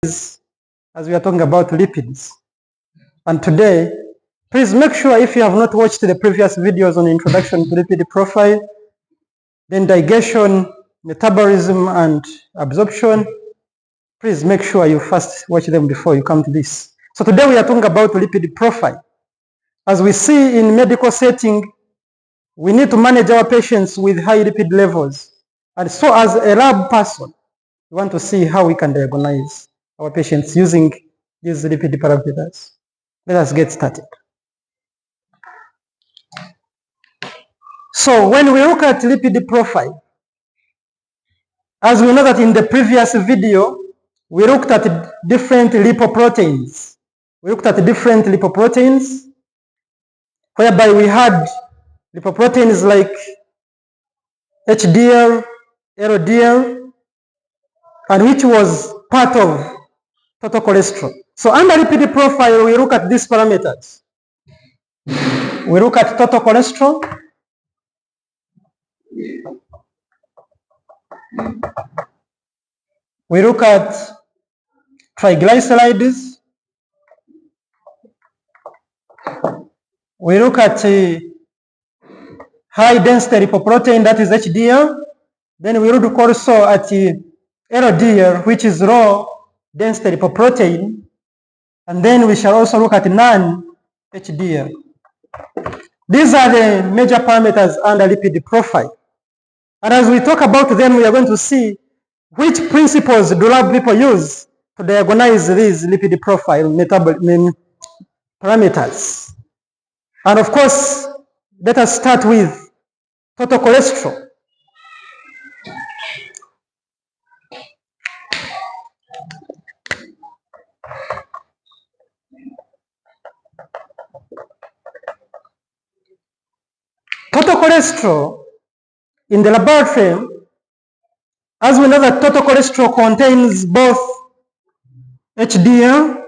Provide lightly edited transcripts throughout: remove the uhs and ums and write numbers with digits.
as we are talking about lipids. And today, please make sure if you have not watched the previous videos on introduction to lipid profile, then digestion, metabolism, and absorption, please make sure you first watch them before you come to this. So today we are talking about lipid profile. As we see in medical setting, we need to manage our patients with high lipid levels. And so as a lab person, we want to see how we can diagnose our patients using these lipid parameters. Let us get started. So when we look at lipid profile, as we know that in the previous video, we looked at different lipoproteins. Whereby we had lipoproteins like HDL, LDL, and which was part of total cholesterol. So under lipid profile, we look at these parameters. We look at total cholesterol, we look at triglycerides, we look at high density lipoprotein, that is HDL. Then we look also at LDL, which is low density lipoprotein. And then we shall also look at non-HDL. These are the major parameters under lipid profile. And as we talk about them, we are going to see which principles do lab people use to diagnose these lipid profile parameters. And of course, let us start with total cholesterol. Total cholesterol in the laboratory, as we know that total cholesterol contains both HDL,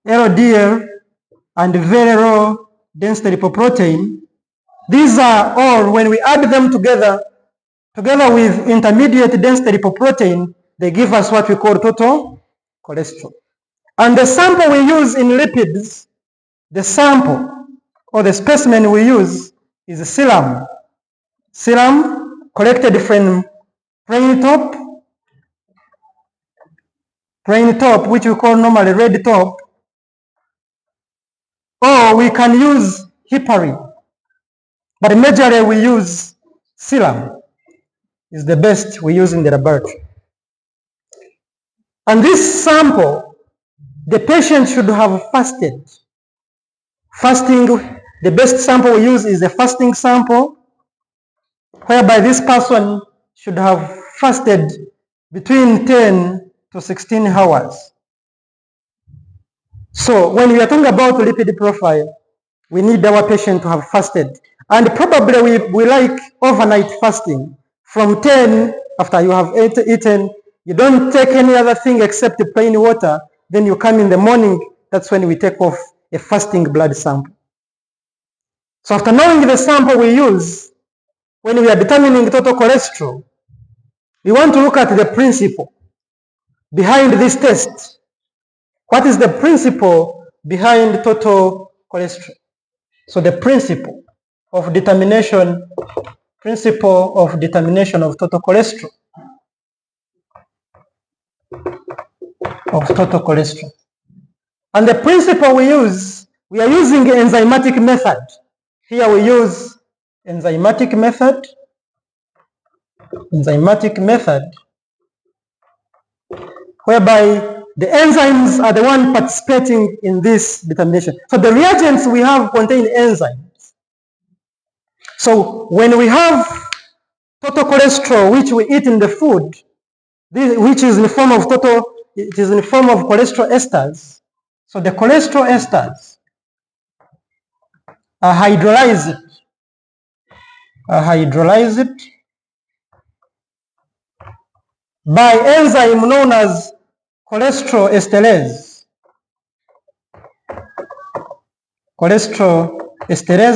LDL, and very low density lipoprotein. These are all, when we add them together with intermediate density lipoprotein, they give us what we call total cholesterol. And the sample we use in lipids, the sample or the specimen we use is serum. Serum collected from plain top, which we call normally red top, or we can use heparin. But majorly we use serum, is the best we use in the laboratory. And this sample, the patient should have fasted. Fasting, the best sample we use is a fasting sample, whereby this person should have fasted between 10 to 16 hours. So when we are talking about lipid profile, we need our patient to have fasted. And probably we like overnight fasting. From 10, after you have eaten, you don't take any other thing except plain water. Then you come in the morning, that's when we take off a fasting blood sample. So after knowing the sample we use, when we are determining total cholesterol, we want to look at the principle behind this test. What is the principle behind total cholesterol? So the principle of determination of total cholesterol. And the principle we use, we are using enzymatic method. Here we use enzymatic method, whereby the enzymes are the one participating in this determination. So the reagents we have contain enzymes. So when we have total cholesterol, which we eat in the food, which is in the form of cholesterol esters. So the cholesterol esters are hydrolyzed by enzyme known as cholesterol esterase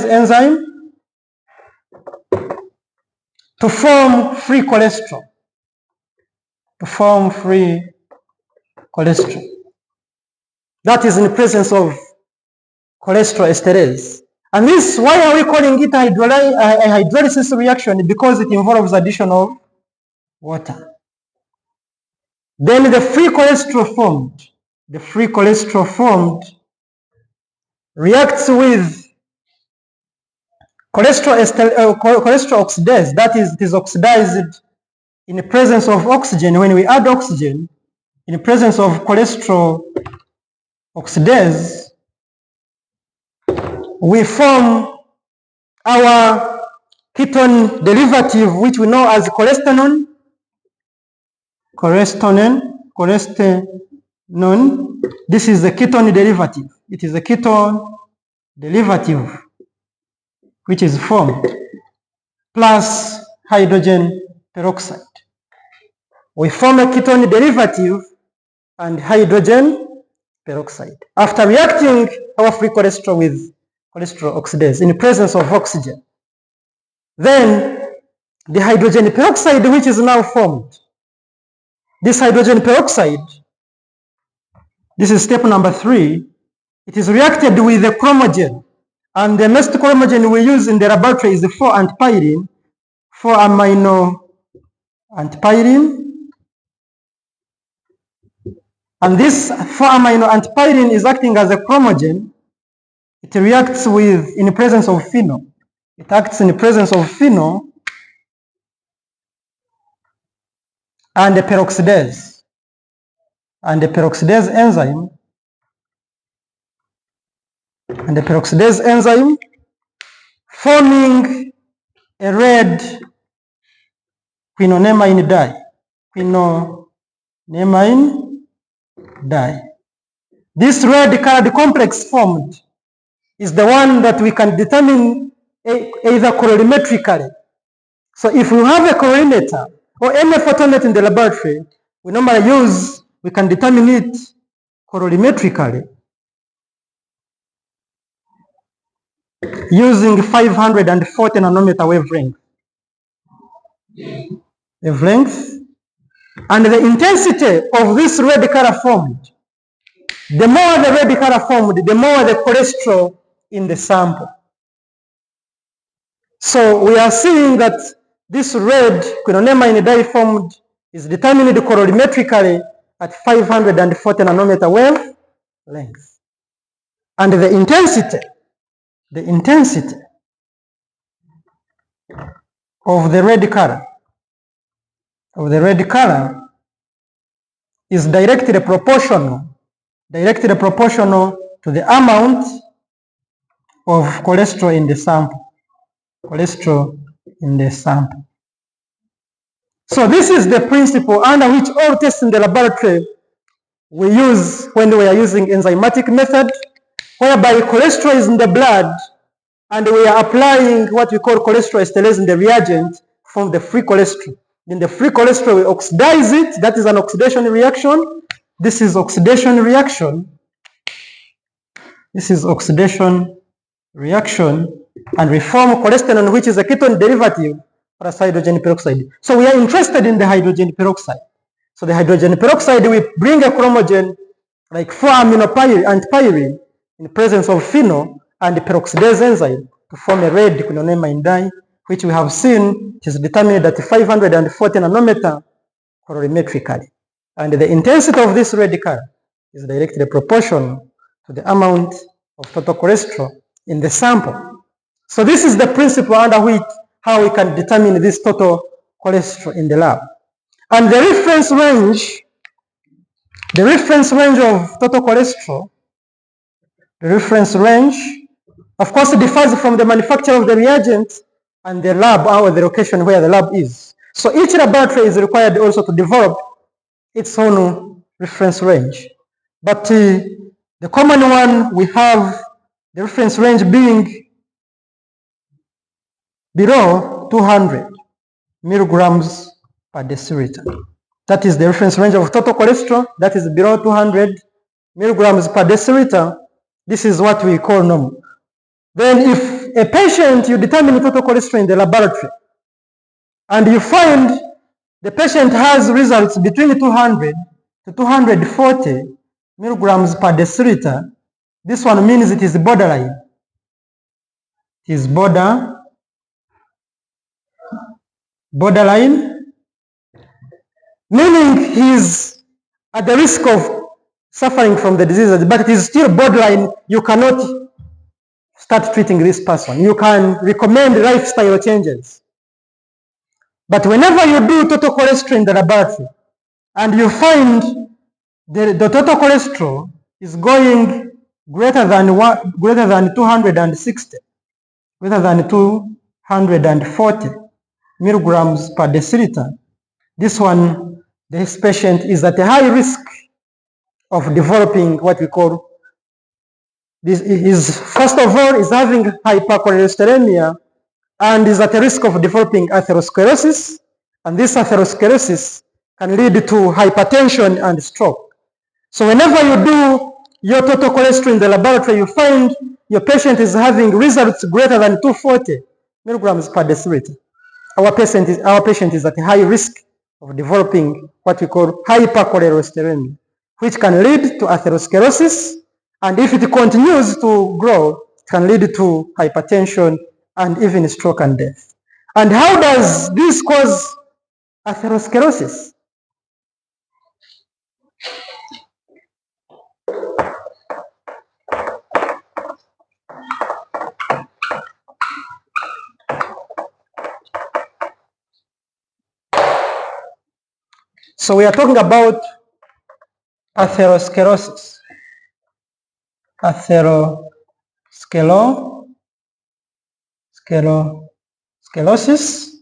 enzyme to form free cholesterol. cholesterol. That is in the presence of cholesterol esterase. And this, why are we calling it a hydrolysis reaction? Because it involves addition of water. Then the free cholesterol formed, reacts with cholesterol oxidase. That is, it is oxidized in the presence of oxygen. When we add oxygen, in the presence of cholesterol oxidase, we form our ketone derivative, which we know as cholestanol. This is the ketone derivative. It is a ketone derivative which is formed, plus hydrogen peroxide. We form a ketone derivative and hydrogen peroxide after reacting our free cholesterol with cholesterol oxidase in the presence of oxygen. Then the hydrogen peroxide, which is now formed, this hydrogen peroxide, this is step number 3, it is reacted with the chromogen, and the next chromogen we use in the laboratory is the 4-antpyrine, 4-amino-antpyrine. And this 4-amino-antpyrine is acting as a chromogen. It reacts with, in the presence of phenol. It acts in the presence of phenol and the peroxidase. And the peroxidase enzyme, forming a red quinonemine dye. This red colored complex formed is the one that we can determine either colorimetrically. So if we have a colorimeter or any photometer in the laboratory, we can determine it colorimetrically using 540 nanometer wavelength. And the intensity of this red color formed, the more the red color formed, the more the cholesterol in the sample. So we are seeing that this red quinonemine dye formed is determined colorimetrically at 540 nanometer wavelength. And the intensity of the red color is directly proportional to the amount of cholesterol in the sample. So this is the principle under which all tests in the laboratory we use when we are using enzymatic method, whereby cholesterol is in the blood and we are applying what we call cholesterol esterase in the reagent from the free cholesterol. In the free cholesterol, we oxidize it. That is an oxidation reaction. This is oxidation reaction. And we form cholestanol, which is a ketone derivative, plus hydrogen peroxide. So we are interested in the hydrogen peroxide. So the hydrogen peroxide, we bring a chromogen like 4-amino-antpyrine in the presence of phenol and the peroxidase enzyme to form a red quinonemine dye, which we have seen it is determined at 540 nanometer colorimetrically. And the intensity of this red color is directly proportional to the amount of total cholesterol in the sample. So this is the principle under which how we can determine this total cholesterol in the lab. And the reference range of total cholesterol, of course, it differs from the manufacturer of the reagent and the lab or the location where the lab is. So each laboratory is required also to develop its own reference range. But the common one, we have the reference range being below 200 milligrams per deciliter. That is the reference range of total cholesterol. That is below 200 milligrams per deciliter. This is what we call normal. Then if a patient, you determine total cholesterol in the laboratory, and you find the patient has results between 200 to 240 milligrams per deciliter, this one means it is borderline. It is borderline, meaning he is at the risk of suffering from the disease, but it is still borderline. You cannot start treating this person. You can recommend lifestyle changes. But whenever you do total cholesterol in the laboratory and you find the total cholesterol is going greater than 260, greater than 240 milligrams per deciliter, this one, this patient is at a high risk of developing what we call, this is, first of all, is having hypercholesterolemia and is at a risk of developing atherosclerosis, and this atherosclerosis can lead to hypertension and stroke. So whenever you do your total cholesterol in the laboratory, you find your patient is having results greater than 240 milligrams per deciliter. Our patient is at a high risk of developing what we call hypercholesterolemia, which can lead to atherosclerosis, and if it continues to grow, it can lead to hypertension and even stroke and death. And how does this cause atherosclerosis? So we are talking about atherosclerosis. Sclerosis.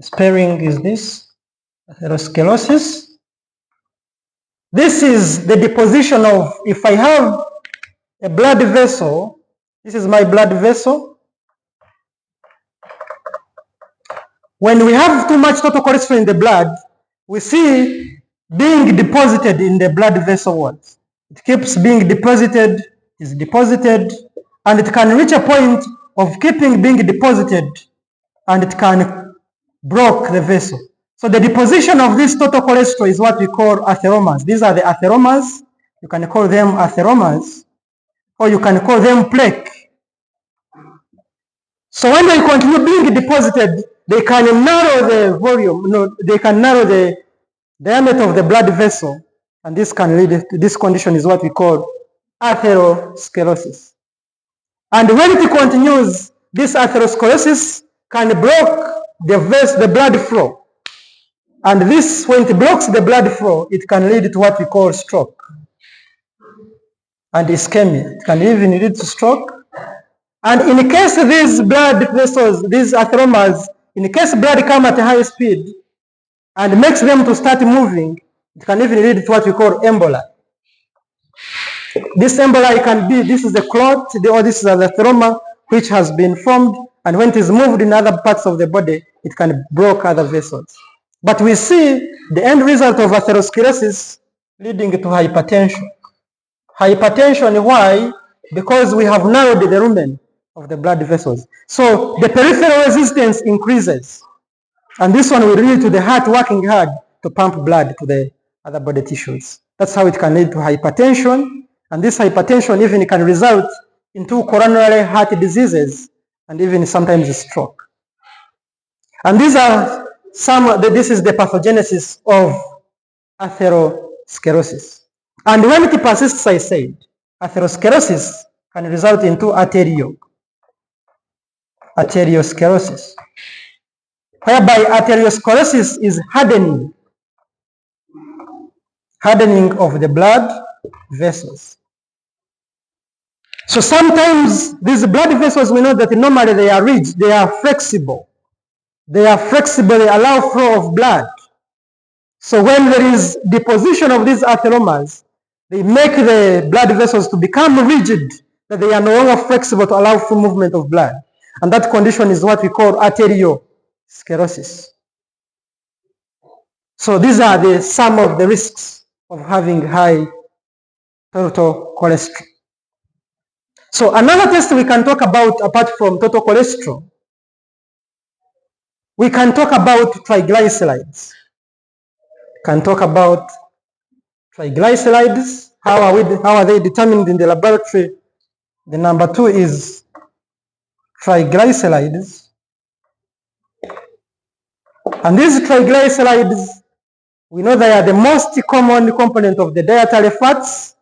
Spelling is this, atherosclerosis. This is the deposition of, if I have a blood vessel, this is my blood vessel. When we have too much total cholesterol in the blood, we see being deposited in the blood vessel walls. It keeps being deposited, is deposited, and it can reach a point of keeping being deposited, and it can block the vessel. So the deposition of this total cholesterol is what we call atheromas. These are the atheromas. You can call them atheromas, or you can call them plaque. So when they continue being deposited, they can narrow the volume, they can narrow the diameter of the blood vessel, and this can lead to, this condition is what we call atherosclerosis. And when it continues, this atherosclerosis can block the blood flow. And this, when it blocks the blood flow, it can lead to what we call stroke and ischemia. It can even lead to stroke. And in case these blood vessels, these atheromas, in case blood come at a high speed and makes them to start moving, it can even lead to what we call emboli. This emboli can be, this is a clot, or this is an atheroma which has been formed, and when it is moved in other parts of the body, it can block other vessels. But we see the end result of atherosclerosis leading to hypertension. Hypertension, why? Because we have narrowed the lumen of the blood vessels. So the peripheral resistance increases. And this one will lead to the heart working hard to pump blood to the other body tissues. That's how it can lead to hypertension. And this hypertension even can result into coronary heart diseases and even sometimes a stroke. And these are this is the pathogenesis of atherosclerosis. And when it persists, I said, atherosclerosis can result into arteriosclerosis, whereby arteriosclerosis is hardening of the blood vessels. So sometimes these blood vessels, we know that normally they are rigid, they are flexible. They allow flow of blood. So when there is deposition of these atheromas, they make the blood vessels to become rigid, that they are no longer flexible to allow full movement of blood. And that condition is what we call arteriosclerosis. So these are some of the risks of having high total cholesterol. So another test we can talk about apart from total cholesterol, we can talk about triglycerides. can talk about triglycerides. How are they determined in the laboratory? The number 2 is triglycerides. And these triglycerides, we know they are the most common component of the dietary fats.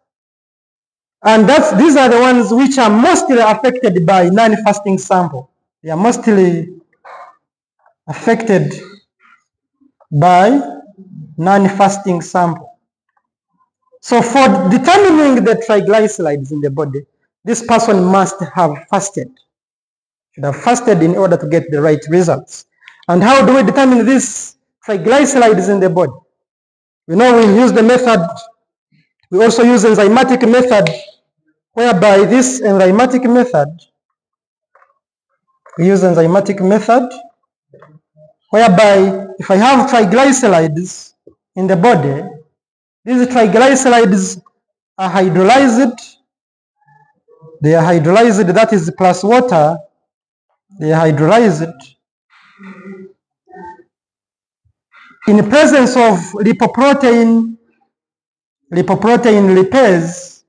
And these are the ones which are mostly affected by non-fasting sample. They are mostly affected by non-fasting sample. So for determining the triglycerides in the body, this person must have fasted. Should have fasted in order to get the right results. And how do we determine these triglycerides in the body? We know we use the method, we also use enzymatic method, whereby this enzymatic method, we use enzymatic method, whereby if I have triglycerides in the body, these triglycerides are hydrolyzed. They are hydrolyzed, that is plus water. They are hydrolyzed in the presence of lipoprotein lipase,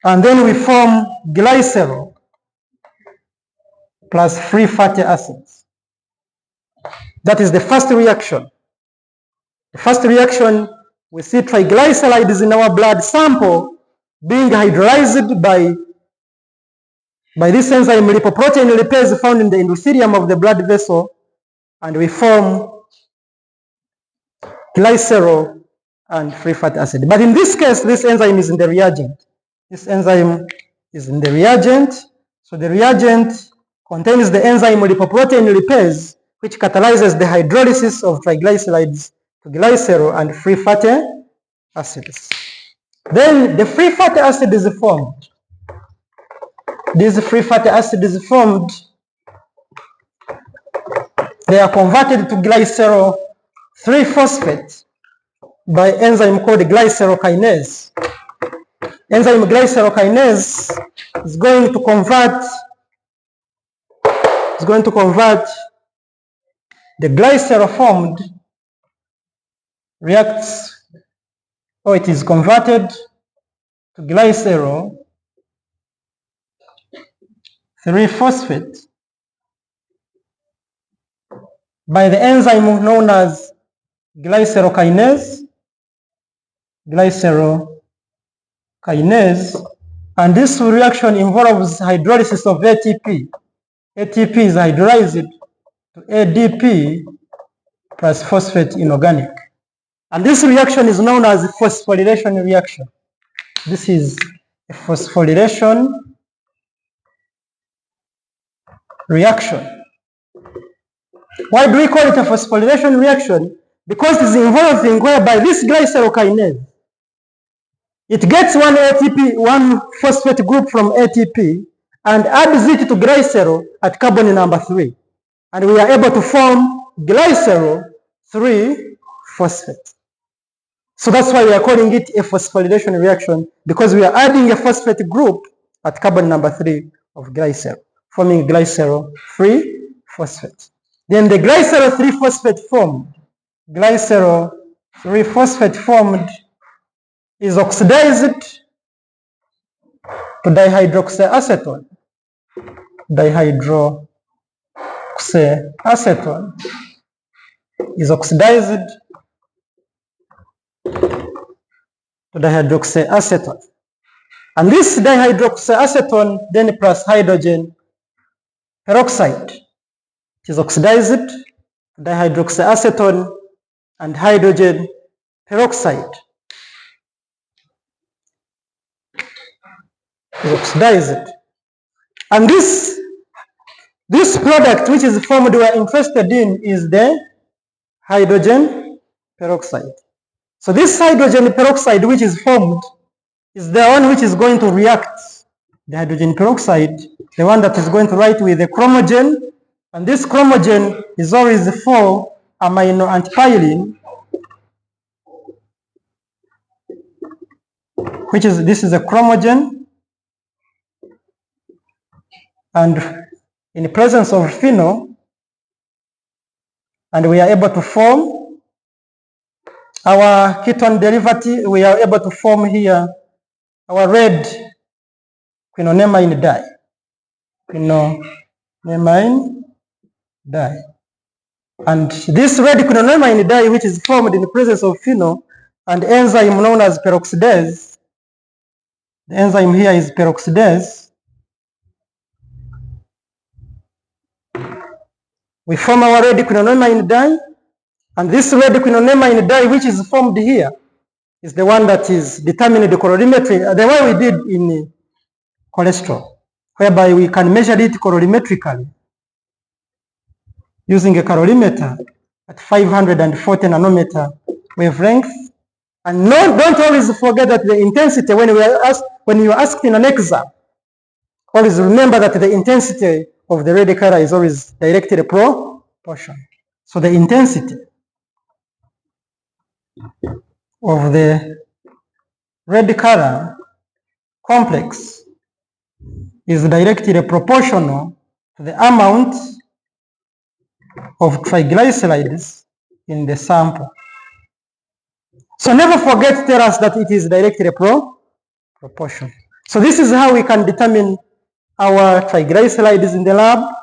and then we form glycerol plus free fatty acids. That is the first reaction. The first reaction, we see triglycerides in our blood sample being hydrolyzed by this enzyme lipoprotein lipase found in the endothelium of the blood vessel, and we form glycerol and free fatty acid. But in this case, this enzyme is in the reagent. This enzyme is in the reagent. So the reagent contains the enzyme lipoprotein lipase, which catalyzes the hydrolysis of triglycerides to glycerol and free fatty acids. Then the free fatty acid is formed. This free fatty acid is formed. They are converted to glycerol 3-phosphate by enzyme called glycerokinase. Enzyme glycerokinase is going to convert the glycerol formed, reacts, or it is converted to glycerol 3-phosphate by the enzyme known as glycerokinase, and this reaction involves hydrolysis of ATP. ATP is hydrolyzed to ADP plus phosphate inorganic. And this reaction is known as phosphorylation reaction. This is a phosphorylation reaction. Why do we call it a phosphorylation reaction? Because it is involving whereby this glycerokinase, it gets one phosphate group from ATP and adds it to glycerol at carbon number 3. And we are able to form glycerol 3-phosphate. So that's why we are calling it a phosphorylation reaction, because we are adding a phosphate group at carbon number 3 of glycerol, forming glycerol 3-phosphate. Then the glycerol 3-phosphate formed, is oxidized to dihydroxyacetone. Dihydroxyacetone is oxidized to dihydroxyacetone. And this dihydroxyacetone then plus hydrogen peroxide, it is oxidized to dihydroxyacetone and hydrogen peroxide is oxidized. And this product which is formed we are interested in is the hydrogen peroxide. So this hydrogen peroxide which is formed is the one which is going to react, the hydrogen peroxide, the one that is going to react with the chromogen, and this chromogen is always 4-amino antipylene, this is a chromogen, and in the presence of phenol, and we are able to form our ketone derivative. We are able to form here our red quinonemine dye. Quinonemine dye. And this red quinonemine dye, which is formed in the presence of phenol and enzyme known as peroxidase, the enzyme here is peroxidase, we form our red quinonemine dye, and this red quinonemine dye, which is formed here, is the one that is determined the colorimetry, the way we did in cholesterol, whereby we can measure it colorimetrically using a calorimeter at 540 nanometer wavelength. And no, don't always forget that the intensity, when you are asked in an exam, always remember that the intensity of the red color is always directly proportional. So the intensity of the red color complex is directly proportional to the amount of triglycerides in the sample. So never forget to tell us that it is directly proportional. So this is how we can determine our triglycerides in the lab.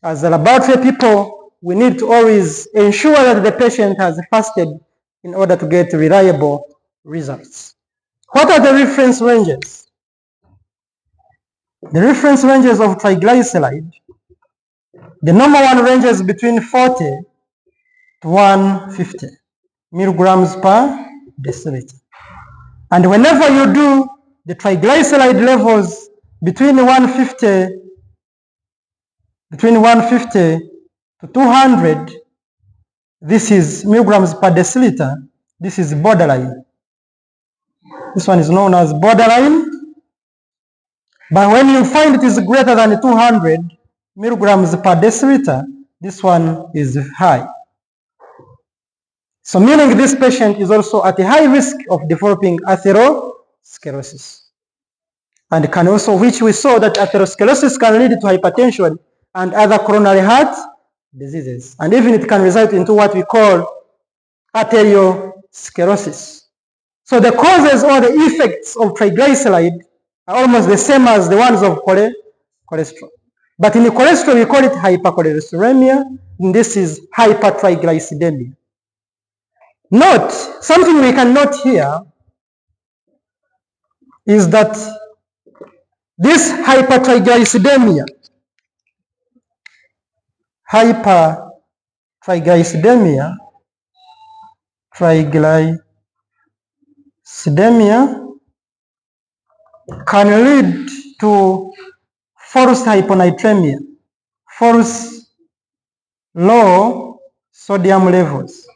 As a laboratory people, we need to always ensure that the patient has fasted in order to get reliable results. What are the reference ranges? The reference ranges of triglyceride, the normal one ranges between 40 to 150 milligrams per deciliter. And whenever you do the triglyceride levels between 150 to 200, this is milligrams per deciliter, this is borderline. This one is known as borderline. But when you find it is greater than 200 milligrams per deciliter, this one is high. So meaning this patient is also at a high risk of developing atherosclerosis. And can also, which we saw that atherosclerosis can lead to hypertension and other coronary heart diseases. And even it can result into what we call arteriosclerosis. So the causes or the effects of triglyceride are almost the same as the ones of cholesterol. But in the cholesterol, we call it hypercholesterolemia, and this is hypertriglyceridemia. Note, something we can note here is that this hypertriglyceridemia can lead to false hyponatremia, false low sodium levels.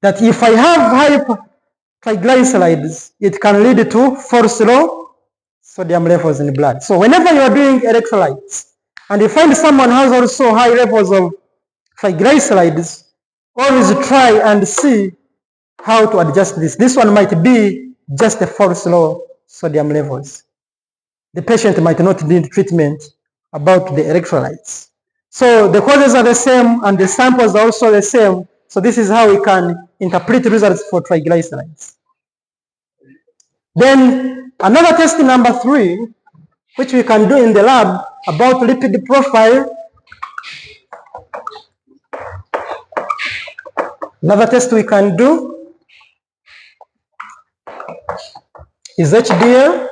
That if I have triglycerides, it can lead to false low sodium levels in the blood. So whenever you are doing electrolytes and you find someone has also high levels of triglycerides, always try and see how to adjust this. This one might be just a false low sodium levels. The patient might not need treatment about the electrolytes. So the causes are the same and the samples are also the same. So this is how we can interpret results for triglycerides. Then another test number 3, which we can do in the lab about lipid profile. Another test we can do is HDL.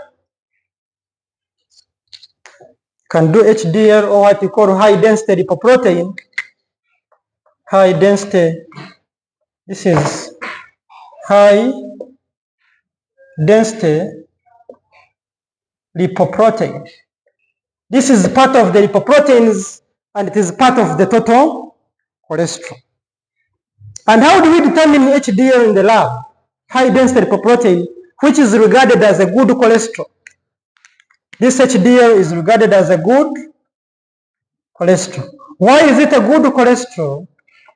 Can do HDL, or what we call high density lipoprotein. High density, this is high density lipoprotein. This is part of the lipoproteins and it is part of the total cholesterol. And how do we determine HDL in the lab? High density lipoprotein, which is regarded as a good cholesterol. This HDL is regarded as a good cholesterol. Why is it a good cholesterol?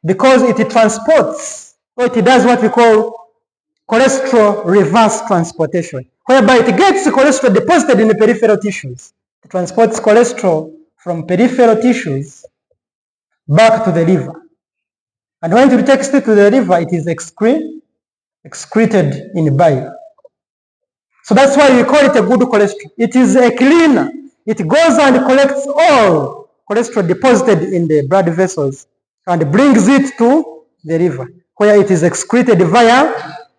Because it transports, or it does what we call cholesterol reverse transportation, whereby it gets cholesterol deposited in the peripheral tissues. It transports cholesterol from peripheral tissues back to the liver. And when it takes it to the liver, it is excreted in bile. So that's why we call it a good cholesterol. It is a cleaner. It goes and collects all cholesterol deposited in the blood vessels and brings it to the liver, where it is excreted via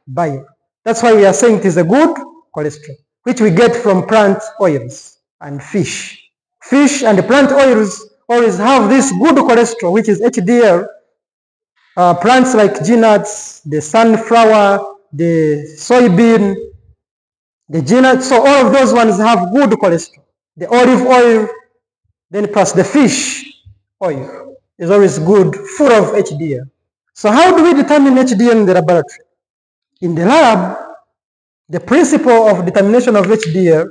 bile. That's why we are saying it is a good cholesterol, which we get from plant oils and fish. Fish and plant oils always have this good cholesterol, which is HDL. Plants like nuts, the sunflower, the soybean, the nuts, so all of those ones have good cholesterol. The olive oil, then plus the fish oil is always good, full of HDL. So how do we determine HDL in the laboratory? In the lab, the principle of determination of HDL,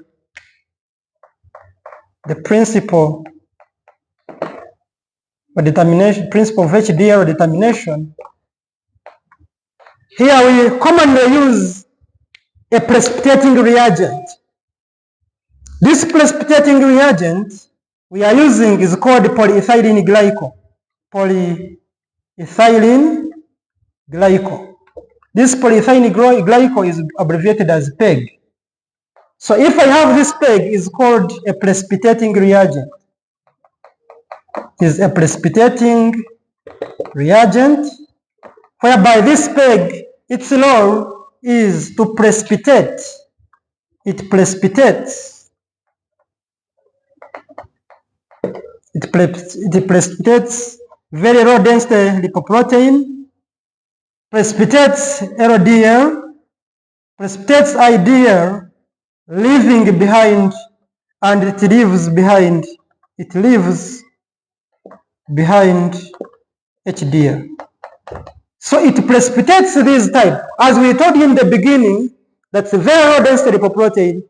principle of HDL determination, here we commonly use a precipitating reagent. This precipitating reagent we are using is called polyethylene glycol. Polyethylene glycol. This polyethylene glycol is abbreviated as PEG. So if I have this PEG, is called a precipitating reagent. It is a precipitating reagent whereby this PEG, its role is to precipitate. It precipitates. It precipitates very low density lipoprotein, precipitates LDL, precipitates IDL, leaving behind, and it leaves behind HDL. So it precipitates this type. As we told you in the beginning, that's very low density lipoprotein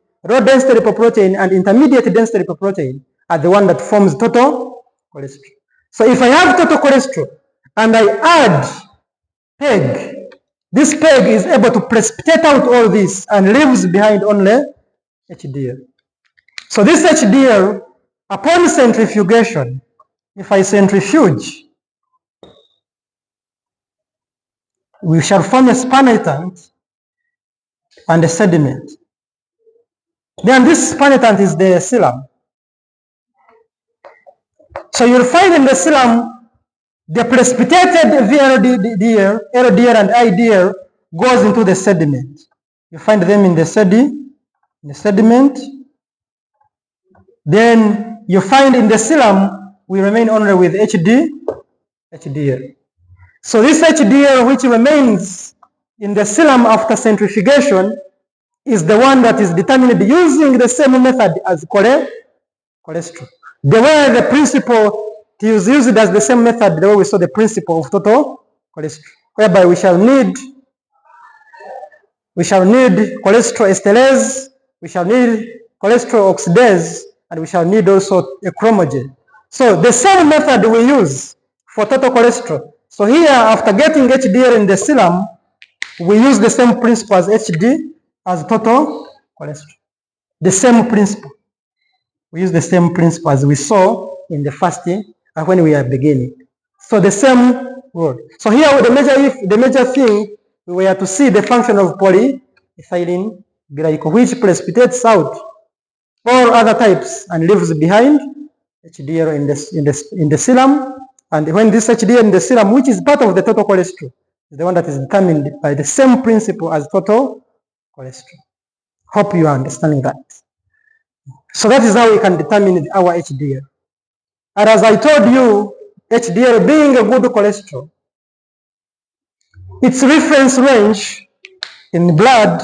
and intermediate density lipoprotein are the one that forms total cholesterol. So if I have total cholesterol and I add PEG, this PEG is able to precipitate out all this and leaves behind only HDL. So this HDL, upon centrifugation, if I centrifuge, we shall form a spanitant and a sediment. Then this spanitant is the serum. So you'll find in the serum, the precipitated VLDL, LDL, and IDL goes into the sediment. You find them in the sediment. Then you find in the serum, we remain only with HDL. So this HDL, which remains in the serum after centrifugation, is the one that is determined using the same method as cholesterol. The way the principle is used as the same method, the way we saw the principle of total cholesterol, whereby we shall need cholesterol esterase, we shall need cholesterol oxidase, and we shall need also a chromogen. So the same method we use for total cholesterol. So here, after getting HDL in the serum, we use the same principle as total cholesterol. The same principle. We use the same principle as we saw in the fasting and when we are beginning. So the same rule. So here the major thing, we were to see the function of polyethylene glycol, which precipitates out all other types and leaves behind HDL in the serum. And when this HDL in the serum, which is part of the total cholesterol, is the one that is determined by the same principle as total cholesterol. Hope you are understanding that. So that is how we can determine our HDL. And as I told you, HDL being a good cholesterol, its reference range in blood,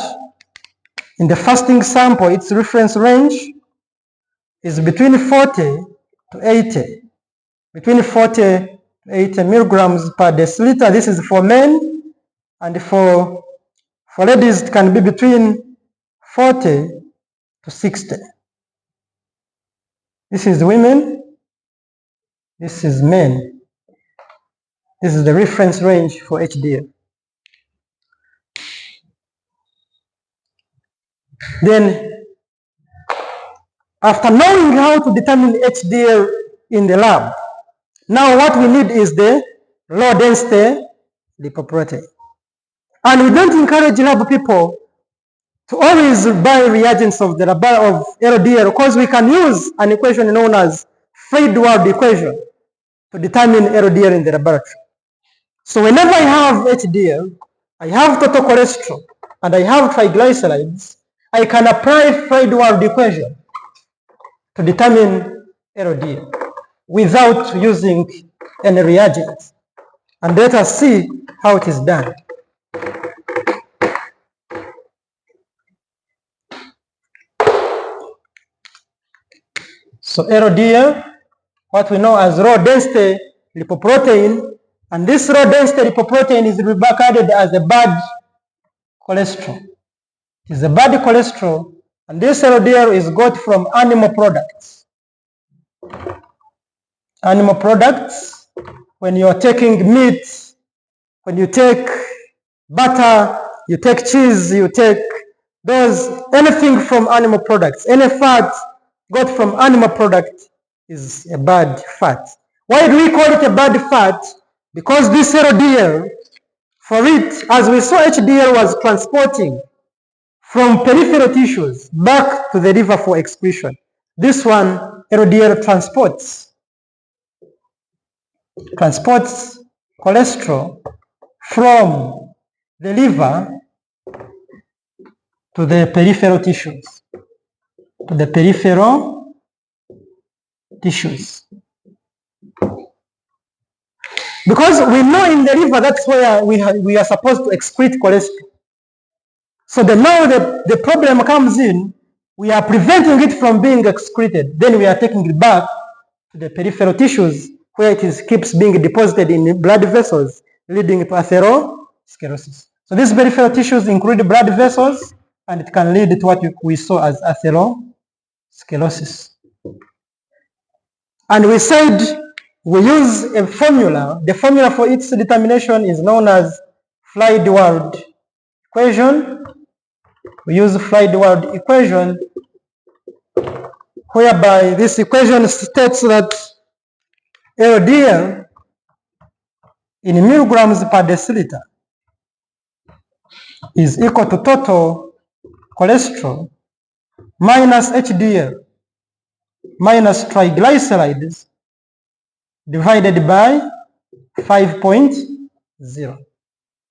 in the fasting sample, its reference range is between 40 to 80. Between 40 to 80 milligrams per deciliter. This is for men, and for ladies it can be between 40 to 60. This is women, this is men. This is the reference range for HDL. Then, after knowing how to determine HDL in the lab, Now what we need is the low density lipoprotein. And we don't encourage lab people to always buy reagents of the of LDL, because we can use an equation known as Fried-Wald equation to determine LDL in the laboratory. So whenever I have HDL, I have total cholesterol, and I have triglycerides, I can apply Fried-Wald equation to determine LDL without using any reagents. And let us see how it is done. So LDL, what we know as low density lipoprotein, and this low density lipoprotein is regarded as a bad cholesterol. It is a bad cholesterol, and this LDL is got from animal products. Animal products, when you are taking meat, when you take butter, you take cheese, you take anything from animal products, any fat got from animal product is a bad fat. Why do we call it a bad fat? Because this LDL, for it, as we saw, HDL was transporting from peripheral tissues back to the liver for excretion. This one, LDL transports cholesterol from the liver to the peripheral tissues. Because we know in the liver that's where we are supposed to excrete cholesterol. So now the problem comes in, we are preventing it from being excreted. Then we are taking it back to the peripheral tissues where it keeps being deposited in blood vessels, leading to atherosclerosis. So these peripheral tissues include blood vessels, and it can lead to what we saw as atherosclerosis. And we said we use a formula. The formula for its determination is known as Fried-Wald equation. We use Fried-Wald equation, whereby this equation states that LDL in milligrams per deciliter is equal to total cholesterol minus HDL minus triglycerides divided by 5.0.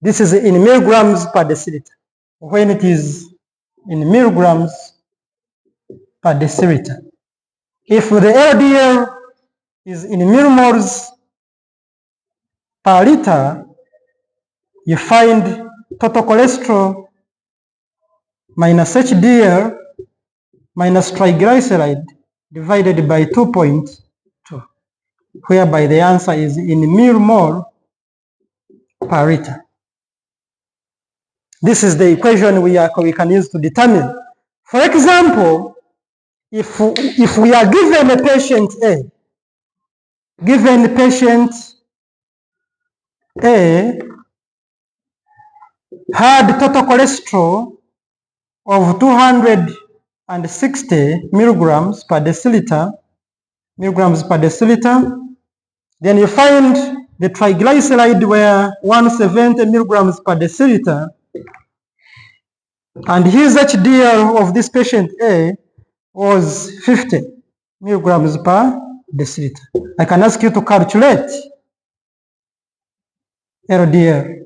This is in milligrams per deciliter. When it is in milligrams per deciliter, if the LDL is in millimoles per liter, you find total cholesterol minus HDL minus triglyceride divided by 2.2, whereby the answer is in millimole per liter. This is the equation we can use to determine. For example, if we are given a patient A, had total cholesterol of 260 milligrams per deciliter, then you find the triglyceride were 170 milligrams per deciliter, and his HDL of this patient A was 50 milligrams per deciliter. I can ask you to calculate LDL.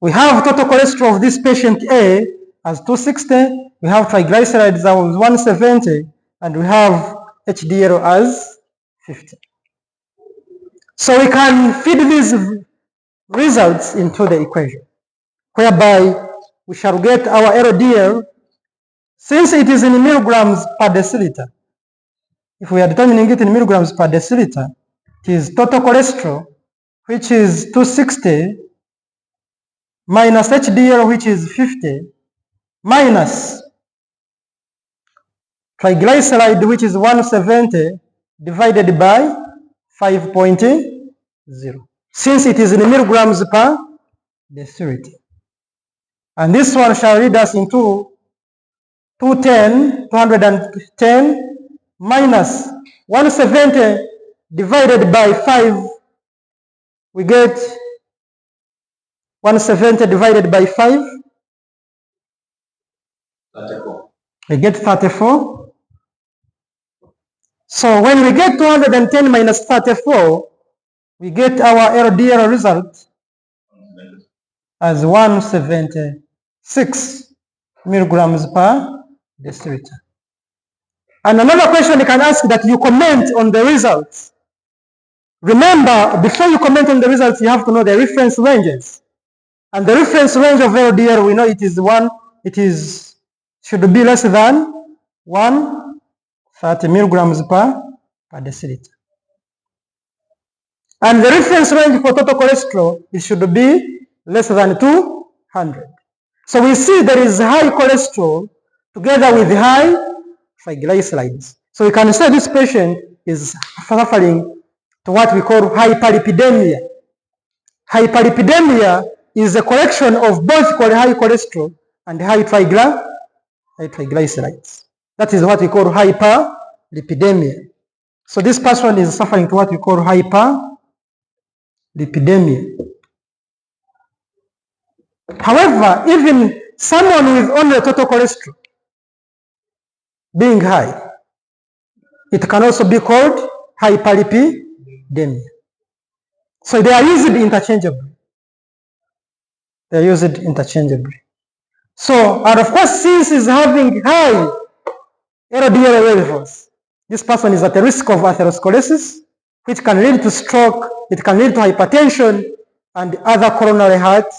We have total cholesterol of this patient A as 260, we have triglycerides as 170, and we have HDL as 50. So we can feed these results into the equation, whereby we shall get our LDL, since it is in milligrams per deciliter. If we are determining it in milligrams per deciliter, it is total cholesterol, which is 260, minus HDL, which is 50, minus triglyceride, which is 170, divided by 5.0, since it is in milligrams per deciliter. And this one shall lead us into 210 minus 170 divided by 5, we get 170 divided by 5, 34. We get 34. So when we get 210 minus 34, we get our LDL result as 176 milligrams per deciliter. And another question you can ask that you comment on the results. Remember, before you comment on the results, you have to know the reference ranges. And the reference range of LDL, we know should be less than 130 milligrams per deciliter. And the reference range for total cholesterol, it should be less than 200. So we see there is high cholesterol together with high triglycerides. So we can say this patient is suffering to what we call hyperlipidemia. Hyperlipidemia is a collection of both high cholesterol and high triglycerides. That is what we call hyperlipidemia. So this person is suffering to what we call hyperlipidemia. However, even someone with only total cholesterol being high, it can also be called hyperlipidemia. So they are used interchangeably. So, and of course, since he's having high LDL levels, this person is at the risk of atherosclerosis, which can lead to stroke, it can lead to hypertension, and other coronary heart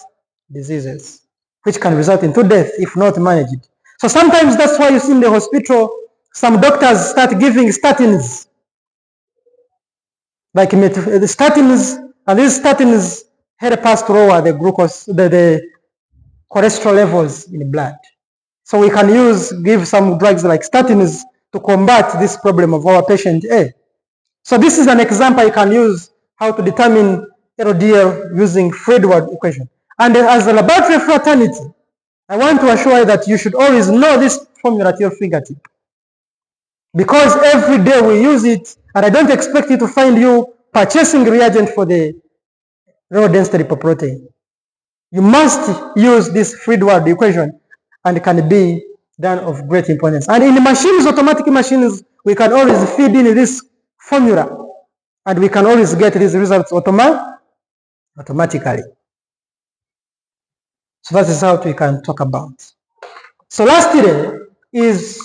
diseases, which can result into death if not managed. So sometimes that's why you see in the hospital, some doctors start giving statins, like statins, and these statins help us to lower the glucose, the cholesterol levels in the blood. So we can give some drugs like statins to combat this problem of our patient A. So this is an example you can use how to determine LDL using Fredward equation. And as a laboratory fraternity, I want to assure you that you should always know this formula at your fingertip. Because every day we use it, and I don't expect you to find you purchasing reagent for the low density lipoprotein. You must use this Fredward equation, and it can be done of great importance. And in machines, automatic machines, we can always feed in this formula, and we can always get these results automatically. So that is what we can talk about. So lastly is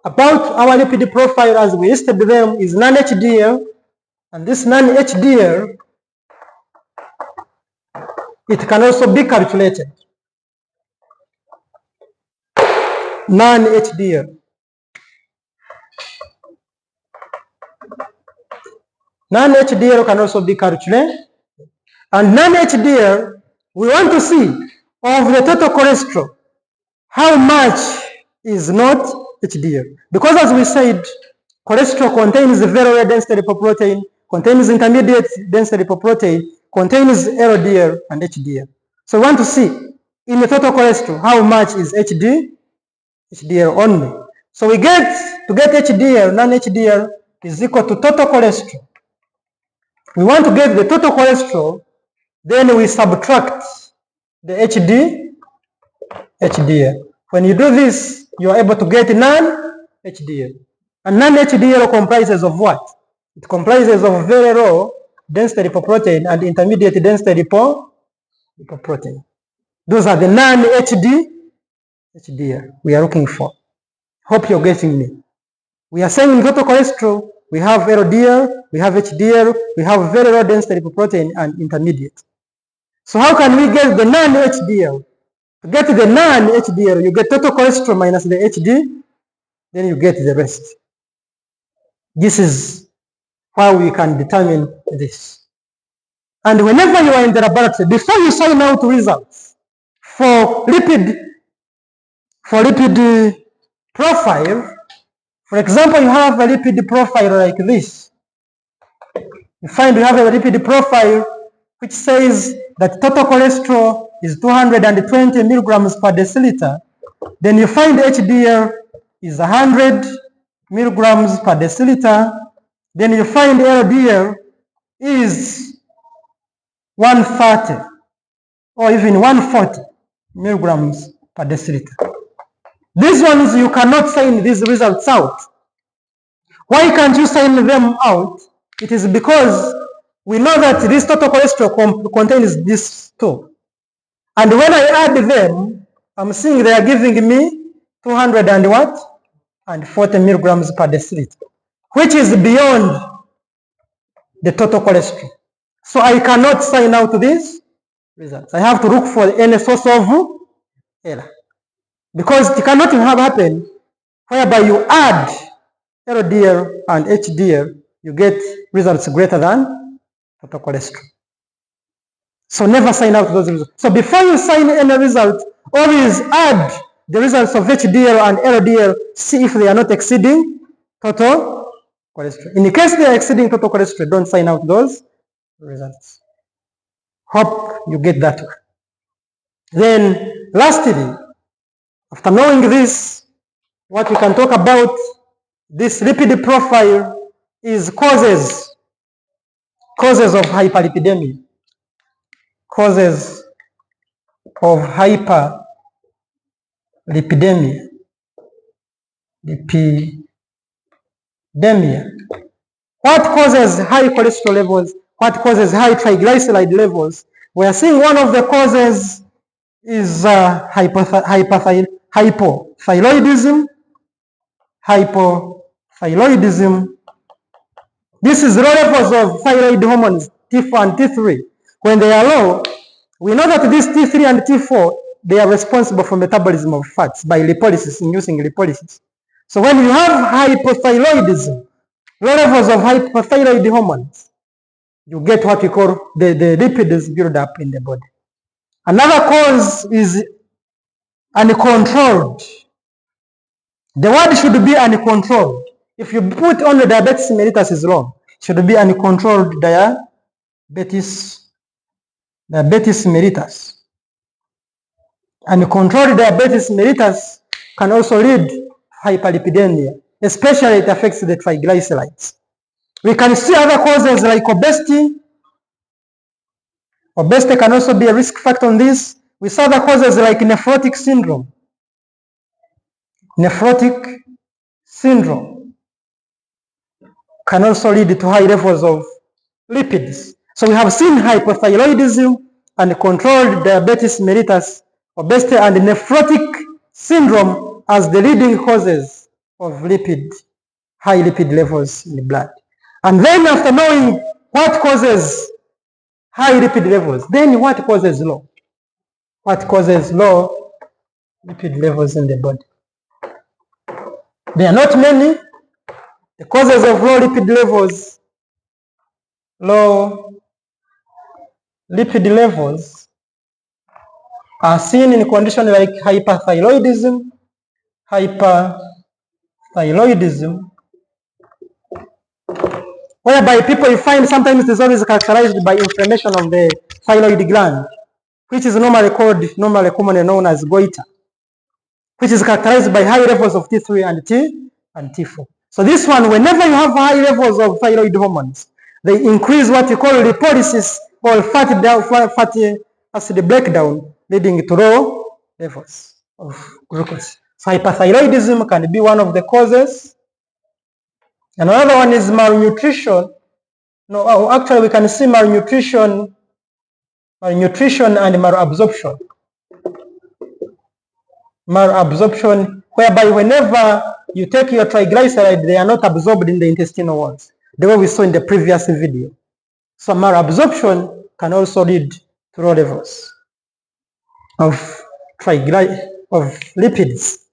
about our lipid profile as we listed them is non-HDL, and this non-HDL, it can also be calculated. Non-HDL. Non-HDL can also be calculated. And non-HDL, we want to see of the total cholesterol, how much is not HDL. Because as we said, cholesterol contains very low density lipoprotein, contains intermediate density lipoprotein, contains LDL and HDL. So we want to see in the total cholesterol, how much is HDL only. So we get, to get HDL, non-HDL is equal to total cholesterol. We want to get the total cholesterol, then we subtract the HDL. When you do this, you are able to get non-HDL. And non-HDL comprises of what? It comprises of very low density lipoprotein and intermediate density lipoprotein. Those are the non-HDL we are looking for. Hope you're getting me. We are saying in total cholesterol, we have LDL, we have HDL, we have very low density lipoprotein and intermediate. So how can we get the non-HDL? To get the non-HDL, you get total cholesterol minus the HD, then you get the rest. This is how we can determine this. And whenever you are in the laboratory, before you sign out results for lipid profile, for example, you have a lipid profile like this. You find you have a lipid profile which says that total cholesterol is 220 milligrams per deciliter. Then you find HDL is 100 milligrams per deciliter. then you find LDL is 130 or even 140 milligrams per deciliter. These ones you cannot sign these results out. Why can't you sign them out? It is because we know that this total cholesterol contains these two. And when I add them, I'm seeing they are giving me 200 and what? And 40 milligrams per deciliter, which is beyond the total cholesterol. So I cannot sign out these results. I have to look for any source of error. Because it cannot happen whereby you add LDL and HDL, you get results greater than total cholesterol. So never sign out those results. So before you sign any result, always add the results of HDL and LDL, see if they are not exceeding total cholesterol. In case they are exceeding total cholesterol, don't sign out those results. Hope you get that one. Then lastly, after knowing this, what we can talk about this lipid profile is causes of hyperlipidemia. Causes of hyperlipidemia. What causes high cholesterol levels? What causes high triglyceride levels? We are seeing one of the causes is hypothyroidism. This is low levels of thyroid hormones, T4 and T3. When they are low, we know that these T3 and T4, they are responsible for metabolism of fats by lipolysis, inducing lipolysis. So when you have hypothyroidism, low levels of hypothyroid hormones, you get what we call the lipids build up in the body. Another cause is uncontrolled. The word should be uncontrolled. If you put only diabetes mellitus is wrong. It should be uncontrolled diabetes mellitus. Uncontrolled diabetes mellitus can also lead to hyperlipidemia, especially it affects the triglycerides. We can see other causes like obesity. Obesity can also be a risk factor on this. We saw other causes like nephrotic syndrome. Nephrotic syndrome can also lead to high levels of lipids. So we have seen hypothyroidism and controlled diabetes mellitus, obesity, and nephrotic syndrome as the leading causes of high lipid levels in the blood. And then after knowing what causes high lipid levels, then what causes low? What causes low lipid levels in the body? There are not many. The causes of low lipid levels are seen in conditions like hyperthyroidism, whereby people you find sometimes is always characterized by inflammation of the thyroid gland, which is normally commonly known as goiter, which is characterized by high levels of T3 and T4. So this one, whenever you have high levels of thyroid hormones, they increase what you call lipolysis or fatty acid breakdown, leading to low levels of glucose. So hyperthyroidism can be one of the causes. Another one is malnutrition. No, actually we can see malnutrition and malabsorption. Malabsorption, whereby whenever you take your triglyceride, they are not absorbed in the intestinal walls, the way we saw in the previous video. So malabsorption can also lead to low levels of lipids.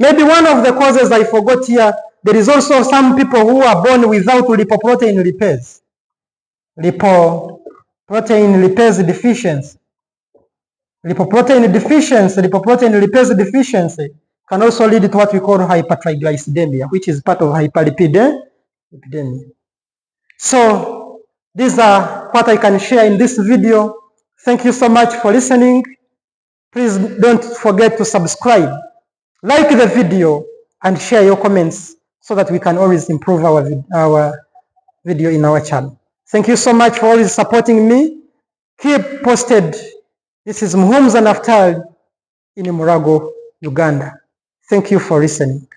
Maybe one of the causes I forgot here, there is also some people who are born without lipoprotein lipase. Lipoprotein lipase deficiency. Lipoprotein lipase deficiency can also lead to what we call hypertriglyceridemia, which is part of hyperlipidemia. So these are what I can share in this video. Thank you so much for listening. Please don't forget to subscribe, like the video, and share your comments so that we can always improve our video in our channel. Thank you so much for always supporting me. Keep posted. This is Muhumuza Naphtali in Murago, Uganda. Thank you for listening.